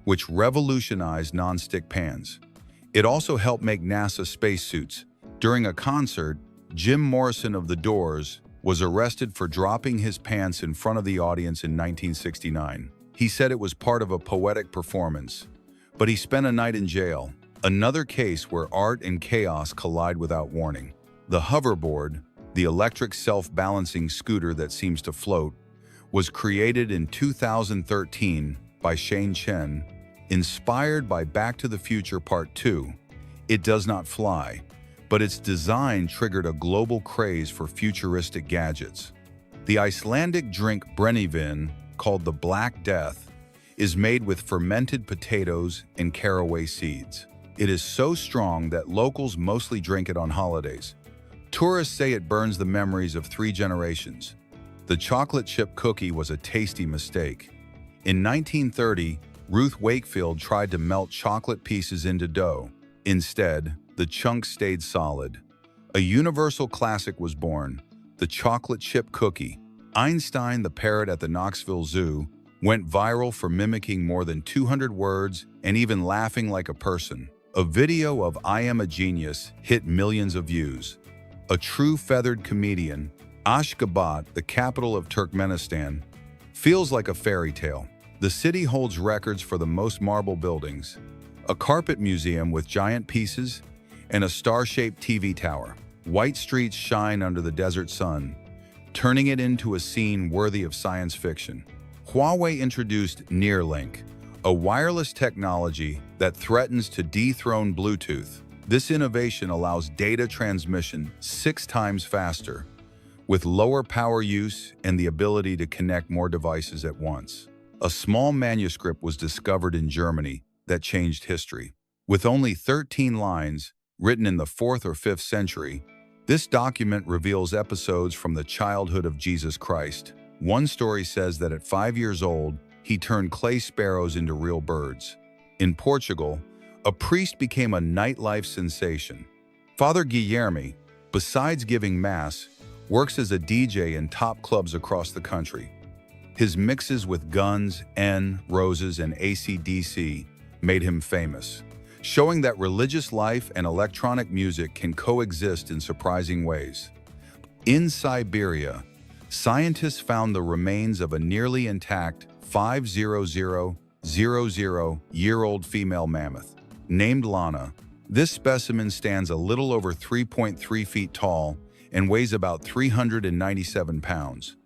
which revolutionized non-stick pans. It also helped make NASA spacesuits. During a concert, Jim Morrison of The Doors was arrested for dropping his pants in front of the audience in 1969. He said it was part of a poetic performance, but he spent a night in jail. Another case where art and chaos collide without warning. The hoverboard, the electric self-balancing scooter that seems to float, was created in 2013 by Shane Chen, inspired by Back to the Future Part 2. It does not fly, but its design triggered a global craze for futuristic gadgets. The Icelandic drink brennivin, called the Black Death, is made with fermented potatoes and caraway seeds. It is so strong that locals mostly drink it on holidays. Tourists say it burns the memories of 3 generations. The chocolate chip cookie was a tasty mistake. In 1930, Ruth Wakefield tried to melt chocolate pieces into dough. Instead, the chunks stayed solid. A universal classic was born, the chocolate chip cookie. Einstein, the parrot at the Knoxville Zoo, went viral for mimicking more than 200 words and even laughing like a person. A video of "I Am a Genius" hit millions of views. A true feathered comedian, Ashgabat, the capital of Turkmenistan, feels like a fairy tale. The city holds records for the most marble buildings, a carpet museum with giant pieces, and a star-shaped TV tower. White streets shine under the desert sun, turning it into a scene worthy of science fiction. Huawei introduced Neuralink, a wireless technology that threatens to dethrone Bluetooth. This innovation allows data transmission 6 times faster, with lower power use and the ability to connect more devices at once. A small manuscript was discovered in Germany that changed history. With only 13 lines, written in the 4th or 5th century, this document reveals episodes from the childhood of Jesus Christ. One story says that at 5 years old, he turned clay sparrows into real birds. In Portugal, a priest became a nightlife sensation. Father Guilherme, besides giving mass, works as a DJ in top clubs across the country. His mixes with Guns, N, Roses, and AC/DC made him famous, showing that religious life and electronic music can coexist in surprising ways. In Siberia, scientists found the remains of a nearly intact 500,000-year-old female mammoth. Named Lana, this specimen stands a little over 3.3 feet tall and weighs about 397 pounds.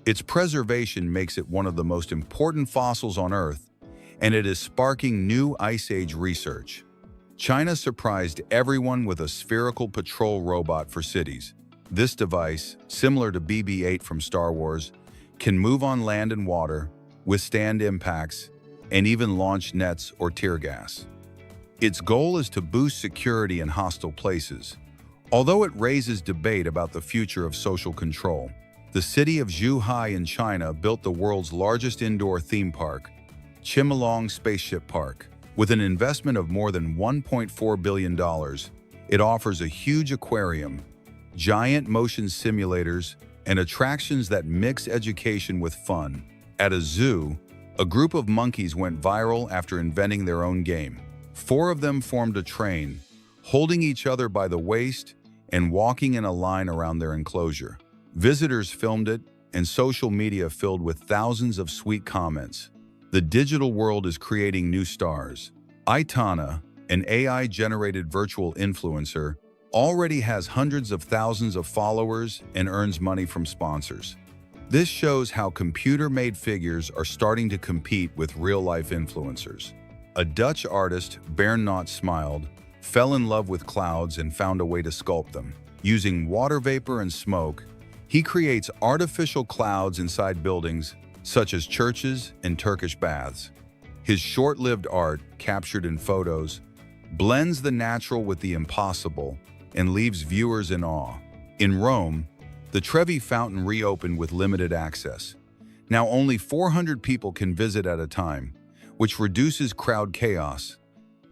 Its preservation makes it one of the most important fossils on Earth, and it is sparking new Ice Age research. China surprised everyone with a spherical patrol robot for cities. This device, similar to BB-8 from Star Wars, can move on land and water, withstand impacts, and even launch nets or tear gas. Its goal is to boost security in hostile places, although it raises debate about the future of social control. The city of Zhuhai in China built the world's largest indoor theme park, Chimelong Spaceship Park. With an investment of more than $1.4 billion, it offers a huge aquarium, giant motion simulators, and attractions that mix education with fun. At a zoo, a group of monkeys went viral after inventing their own game. 4 of them formed a train, holding each other by the waist and walking in a line around their enclosure. Visitors filmed it, and social media filled with thousands of sweet comments. The digital world is creating new stars. Aitana, an AI-generated virtual influencer, already has hundreds of thousands of followers and earns money from sponsors. This shows how computer-made figures are starting to compete with real-life influencers. A Dutch artist, Bernaut Smiled, fell in love with clouds and found a way to sculpt them. Using water vapor and smoke, he creates artificial clouds inside buildings, such as churches and Turkish baths. His short-lived art, captured in photos, blends the natural with the impossible and leaves viewers in awe. In Rome, the Trevi Fountain reopened with limited access. Now only 400 people can visit at a time, which reduces crowd chaos.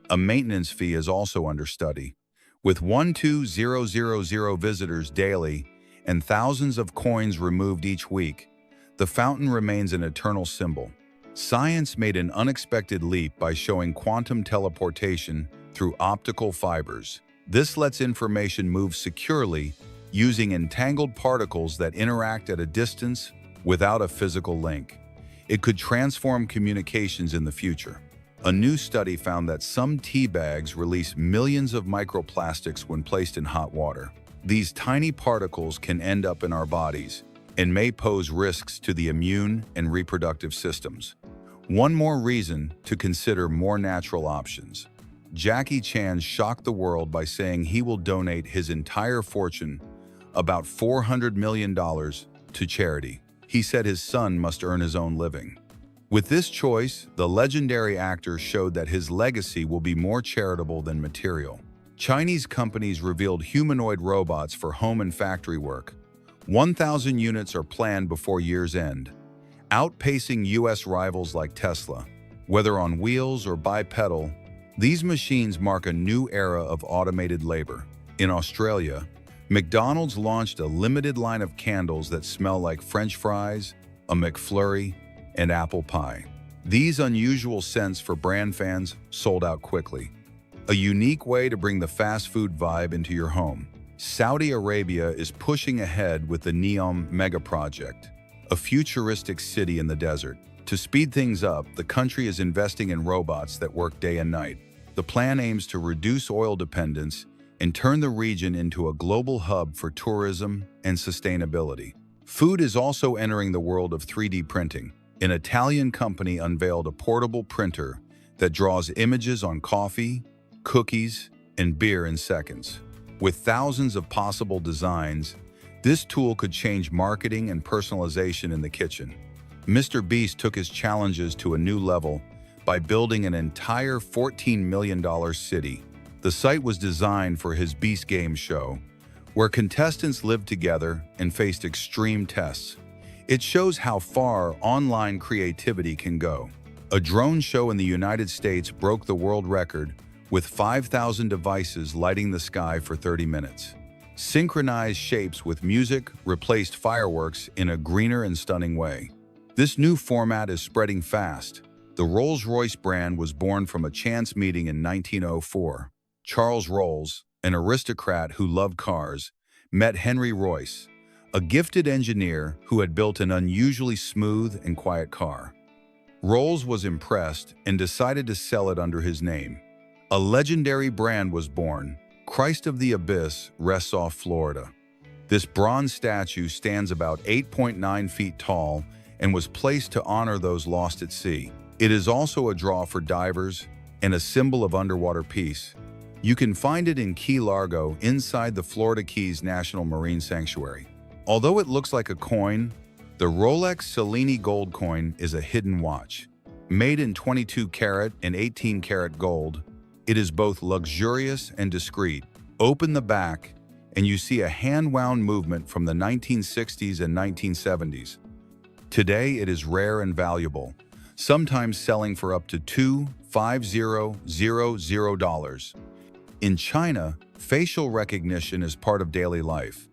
A maintenance fee is also under study. With 12,000 visitors daily and thousands of coins removed each week, the fountain remains an eternal symbol. Science made an unexpected leap by showing quantum teleportation through optical fibers. This lets information move securely using entangled particles that interact at a distance without a physical link. It could transform communications in the future. A new study found that some tea bags release millions of microplastics when placed in hot water. These tiny particles can end up in our bodies and may pose risks to the immune and reproductive systems. One more reason to consider more natural options. Jackie Chan shocked the world by saying he will donate his entire fortune, about $400 million, to charity. He said his son must earn his own living. With this choice, the legendary actor showed that his legacy will be more charitable than material. Chinese companies revealed humanoid robots for home and factory work. 1,000 units are planned before year's end, outpacing U.S. rivals like Tesla. Whether on wheels or bipedal, these machines mark a new era of automated labor. In Australia, McDonald's launched a limited line of candles that smell like French fries, a McFlurry, and apple pie. These unusual scents for brand fans sold out quickly. A unique way to bring the fast food vibe into your home. Saudi Arabia is pushing ahead with the Neom Mega Project, a futuristic city in the desert. To speed things up, the country is investing in robots that work day and night. The plan aims to reduce oil dependence and turn the region into a global hub for tourism and sustainability. Food is also entering the world of 3D printing. An Italian company unveiled a portable printer that draws images on coffee, cookies, and beer in seconds. With thousands of possible designs, this tool could change marketing and personalization in the kitchen. Mr. Beast took his challenges to a new level by building an entire $14 million city. The site was designed for his Beast Game show, where contestants lived together and faced extreme tests. It shows how far online creativity can go. A drone show in the United States broke the world record with 5,000 devices lighting the sky for 30 minutes. Synchronized shapes with music replaced fireworks in a greener and stunning way. This new format is spreading fast. The Rolls-Royce brand was born from a chance meeting in 1904. Charles Rolls, an aristocrat who loved cars, met Henry Royce, a gifted engineer who had built an unusually smooth and quiet car. Rolls was impressed and decided to sell it under his name. A legendary brand was born. Christ of the Abyss rests off Florida. This bronze statue stands about 8.9 feet tall and was placed to honor those lost at sea. It is also a draw for divers and a symbol of underwater peace. You can find it in Key Largo inside the Florida Keys National Marine Sanctuary. Although it looks like a coin, the Rolex Cellini gold coin is a hidden watch. Made in 22-karat and 18-karat gold, it is both luxurious and discreet. Open the back, and you see a hand-wound movement from the 1960s and 1970s. Today, it is rare and valuable, sometimes selling for up to $2,500. In China, facial recognition is part of daily life.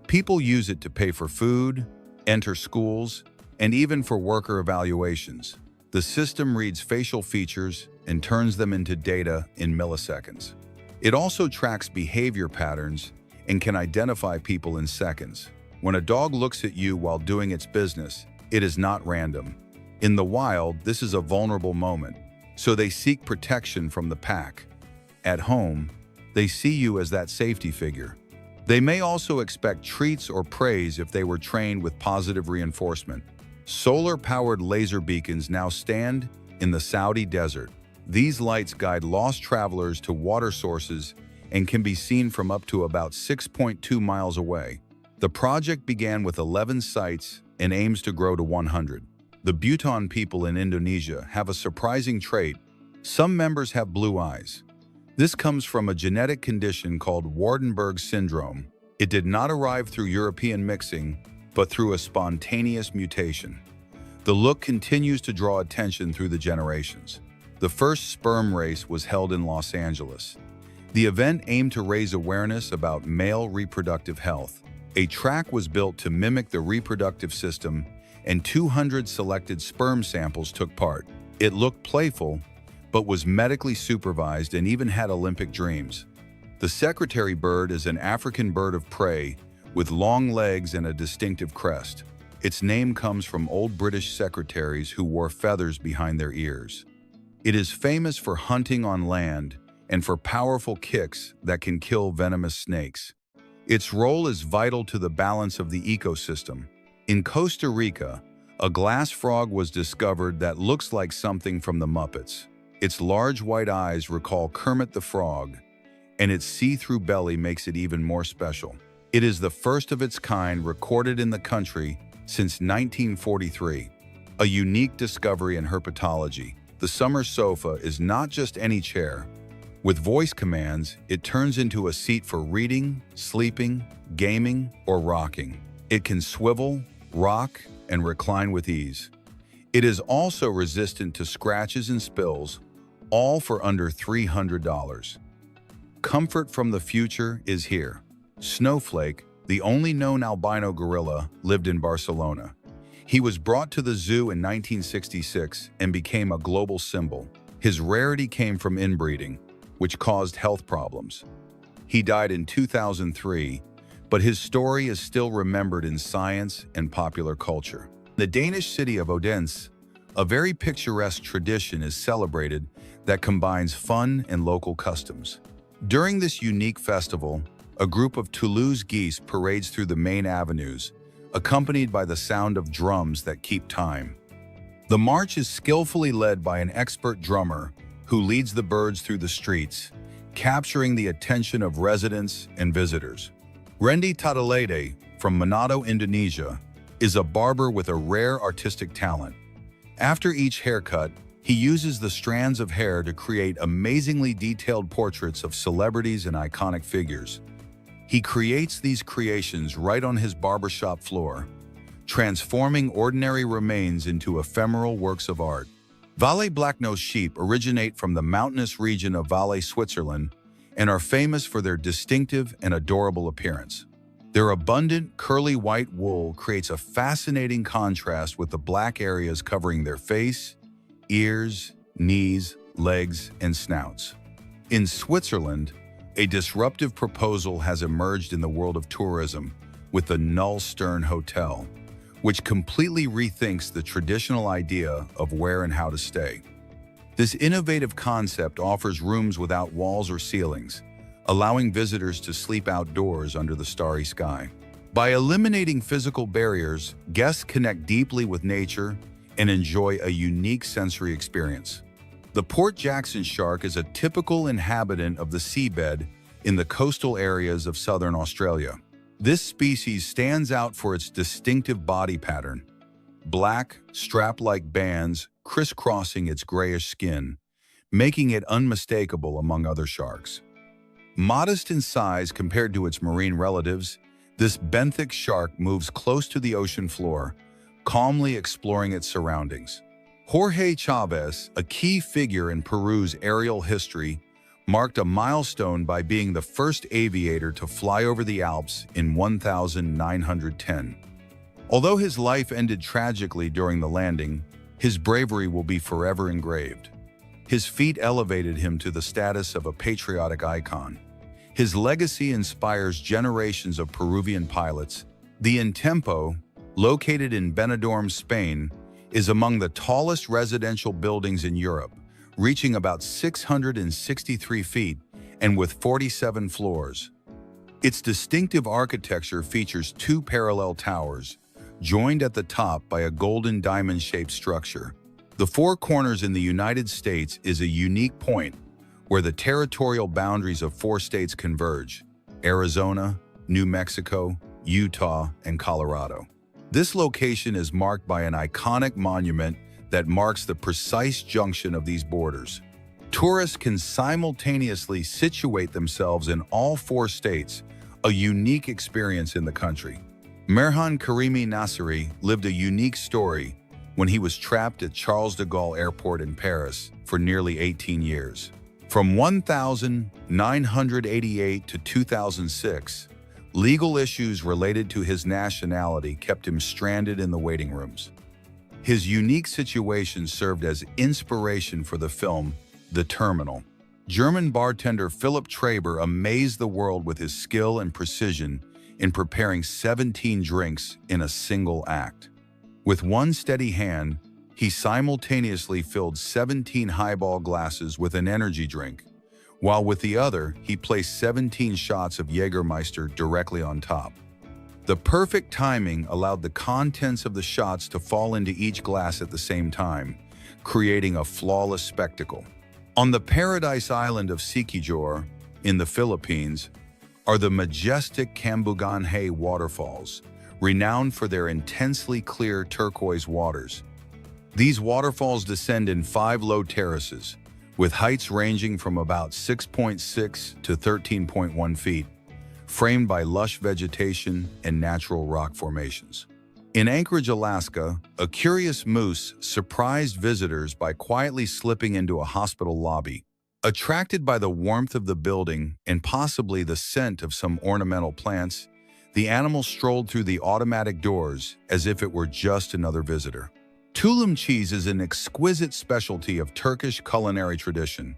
People use it to pay for food, enter schools, and even for worker evaluations. The system reads facial features and turns them into data in milliseconds. It also tracks behavior patterns and can identify people in seconds. When a dog looks at you while doing its business, it is not random. In the wild, this is a vulnerable moment, so they seek protection from the pack. At home, they see you as that safety figure. They may also expect treats or praise if they were trained with positive reinforcement. Solar-powered laser beacons now stand in the Saudi desert. These lights guide lost travelers to water sources and can be seen from up to about 6.2 miles away. The project began with 11 sites and aims to grow to 100. The Buton people in Indonesia have a surprising trait. Some members have blue eyes. This comes from a genetic condition called Waardenburg syndrome. It did not arrive through European mixing, but through a spontaneous mutation. The look continues to draw attention through the generations. The first sperm race was held in Los Angeles. The event aimed to raise awareness about male reproductive health. A track was built to mimic the reproductive system, and 200 selected sperm samples took part. It looked playful, but was medically supervised and even had Olympic dreams. The secretary bird is an African bird of prey with long legs and a distinctive crest. Its name comes from old British secretaries who wore feathers behind their ears. It is famous for hunting on land and for powerful kicks that can kill venomous snakes. Its role is vital to the balance of the ecosystem. In Costa Rica, a glass frog was discovered that looks like something from the Muppets. Its large white eyes recall Kermit the Frog, and its see-through belly makes it even more special. It is the first of its kind recorded in the country since 1943. A unique discovery in herpetology. The summer sofa is not just any chair. With voice commands, it turns into a seat for reading, sleeping, gaming, or rocking. It can swivel, rock, and recline with ease. It is also resistant to scratches and spills, all for under $300. Comfort from the future is here. Snowflake, the only known albino gorilla, lived in Barcelona. He was brought to the zoo in 1966 and became a global symbol. His rarity came from inbreeding, which caused health problems. He died in 2003, but his story is still remembered in science and popular culture. The Danish city of Odense, a very picturesque tradition is celebrated that combines fun and local customs. During this unique festival, a group of Toulouse geese parades through the main avenues, accompanied by the sound of drums that keep time. The march is skillfully led by an expert drummer who leads the birds through the streets, capturing the attention of residents and visitors. Randy Tatalede, from Manado, Indonesia, is a barber with a rare artistic talent. After each haircut, he uses the strands of hair to create amazingly detailed portraits of celebrities and iconic figures. He creates these creations right on his barbershop floor, transforming ordinary remains into ephemeral works of art. Valais black-nosed sheep originate from the mountainous region of Valais, Switzerland, and are famous for their distinctive and adorable appearance. Their abundant, curly white wool creates a fascinating contrast with the black areas covering their face, ears, knees, legs, and snouts. In Switzerland, a disruptive proposal has emerged in the world of tourism with the Null-Stern Hotel, which completely rethinks the traditional idea of where and how to stay. This innovative concept offers rooms without walls or ceilings, allowing visitors to sleep outdoors under the starry sky. By eliminating physical barriers, guests connect deeply with nature and enjoy a unique sensory experience. The Port Jackson shark is a typical inhabitant of the seabed in the coastal areas of southern Australia. This species stands out for its distinctive body pattern, black, strap-like bands crisscrossing its grayish skin, making it unmistakable among other sharks. Modest in size compared to its marine relatives, this benthic shark moves close to the ocean floor, calmly exploring its surroundings. Jorge Chavez, a key figure in Peru's aerial history, marked a milestone by being the first aviator to fly over the Alps in 1910. Although his life ended tragically during the landing, his bravery will be forever engraved. His feat elevated him to the status of a patriotic icon. His legacy inspires generations of Peruvian pilots. The Intempo, located in Benidorm, Spain, is among the tallest residential buildings in Europe, reaching about 663 feet and with 47 floors. Its distinctive architecture features two parallel towers, joined at the top by a golden diamond-shaped structure. The Four Corners in the United States is a unique point where the territorial boundaries of four states converge: Arizona, New Mexico, Utah, and Colorado. This location is marked by an iconic monument that marks the precise junction of these borders. Tourists can simultaneously situate themselves in all four states, a unique experience in the country. Merhan Karimi Nasseri lived a unique story when he was trapped at Charles de Gaulle Airport in Paris for nearly 18 years. From 1988 to 2006, legal issues related to his nationality kept him stranded in the waiting rooms. His unique situation served as inspiration for the film The Terminal. German bartender Philipp Traber amazed the world with his skill and precision in preparing 17 drinks in a single act. With one steady hand, he simultaneously filled 17 highball glasses with an energy drink, while with the other, he placed 17 shots of Jägermeister directly on top. The perfect timing allowed the contents of the shots to fall into each glass at the same time, creating a flawless spectacle. On the paradise island of Siquijor, in the Philippines, are the majestic Cambuganhay waterfalls, renowned for their intensely clear turquoise waters. These waterfalls descend in 5 low terraces, with heights ranging from about 6.6 to 13.1 feet, framed by lush vegetation and natural rock formations. In Anchorage, Alaska, a curious moose surprised visitors by quietly slipping into a hospital lobby. Attracted by the warmth of the building and possibly the scent of some ornamental plants, the animal strolled through the automatic doors as if it were just another visitor. Tulum cheese is an exquisite specialty of Turkish culinary tradition,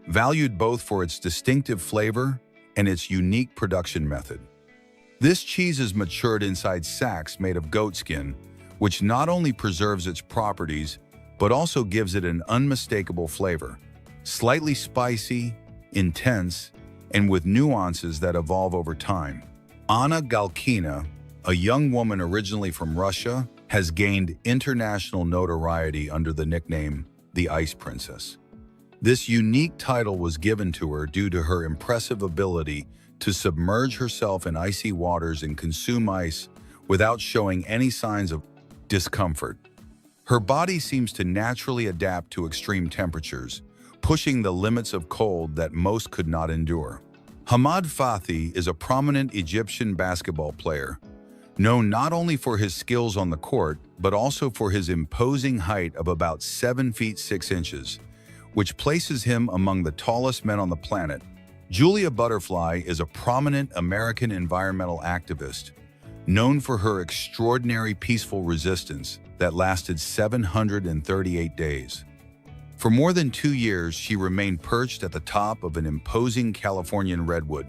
valued both for its distinctive flavor and its unique production method. This cheese is matured inside sacks made of goat skin, which not only preserves its properties, but also gives it an unmistakable flavor, slightly spicy, intense, and with nuances that evolve over time. Anna Galkina, a young woman originally from Russia, has gained international notoriety under the nickname the Ice Princess. This unique title was given to her due to her impressive ability to submerge herself in icy waters and consume ice without showing any signs of discomfort. Her body seems to naturally adapt to extreme temperatures, pushing the limits of cold that most could not endure. Hamad Fathi is a prominent Egyptian basketball player, known not only for his skills on the court, but also for his imposing height of about 7 feet 6 inches, which places him among the tallest men on the planet. Julia Butterfly is a prominent American environmental activist, known for her extraordinary peaceful resistance that lasted 738 days. For more than 2 years, she remained perched at the top of an imposing Californian redwood,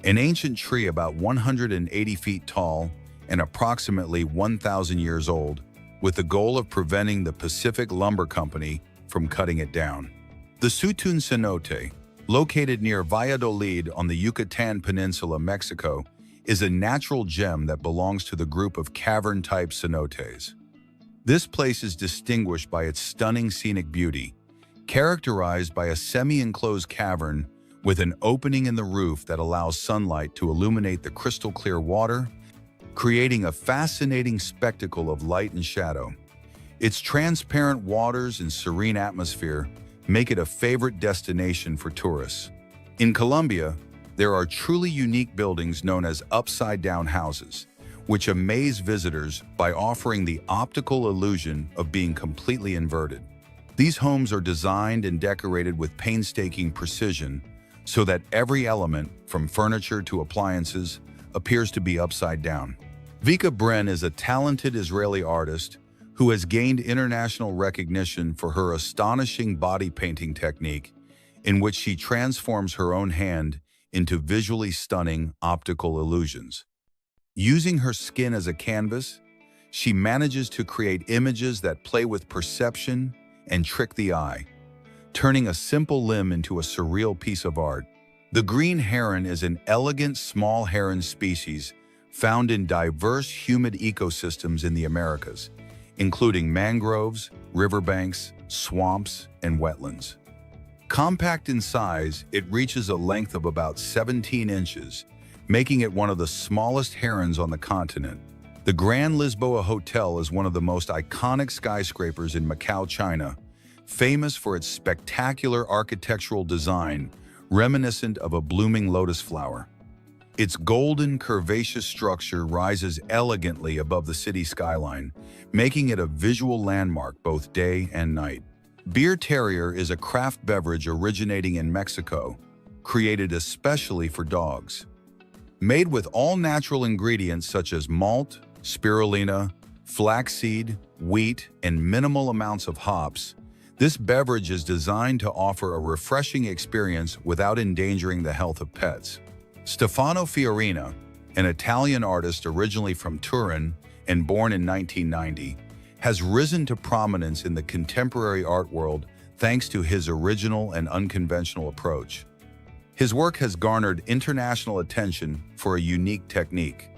an ancient tree about 180 feet tall and approximately 1,000 years old, with the goal of preventing the Pacific Lumber Company from cutting it down. The Sutun cenote, located near Valladolid on the Yucatan Peninsula, Mexico, is a natural gem that belongs to the group of cavern-type cenotes. This place is distinguished by its stunning scenic beauty, characterized by a semi-enclosed cavern with an opening in the roof that allows sunlight to illuminate the crystal-clear water, creating a fascinating spectacle of light and shadow. Its transparent waters and serene atmosphere make it a favorite destination for tourists. In Colombia, there are truly unique buildings known as upside-down houses, which amaze visitors by offering the optical illusion of being completely inverted. These homes are designed and decorated with painstaking precision so that every element, from furniture to appliances, appears to be upside down. Vika Bren is a talented Israeli artist who has gained international recognition for her astonishing body painting technique, in which she transforms her own hand into visually stunning optical illusions. Using her skin as a canvas, she manages to create images that play with perception and trick the eye, turning a simple limb into a surreal piece of art. The green heron is an elegant small heron species found in diverse humid ecosystems in the Americas, including mangroves, riverbanks, swamps, and wetlands. Compact in size, it reaches a length of about 17 inches, making it one of the smallest herons on the continent. The Grand Lisboa Hotel is one of the most iconic skyscrapers in Macau, China, famous for its spectacular architectural design, reminiscent of a blooming lotus flower. Its golden, curvaceous structure rises elegantly above the city skyline, making it a visual landmark both day and night. Beer Terrier is a craft beverage originating in Mexico, created especially for dogs. Made with all-natural ingredients such as malt, spirulina, flaxseed, wheat, and minimal amounts of hops, this beverage is designed to offer a refreshing experience without endangering the health of pets. Stefano Fiorina, an Italian artist originally from Turin and born in 1990, has risen to prominence in the contemporary art world thanks to his original and unconventional approach. His work has garnered international attention for a unique technique,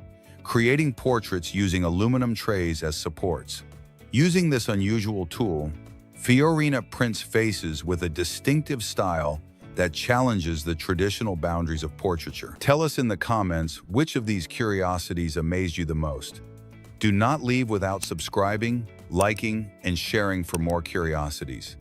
creating portraits using aluminum trays as supports. Using this unusual tool, Fiorina prints faces with a distinctive style that challenges the traditional boundaries of portraiture. Tell us in the comments which of these curiosities amazed you the most. Do not leave without subscribing, liking, and sharing for more curiosities.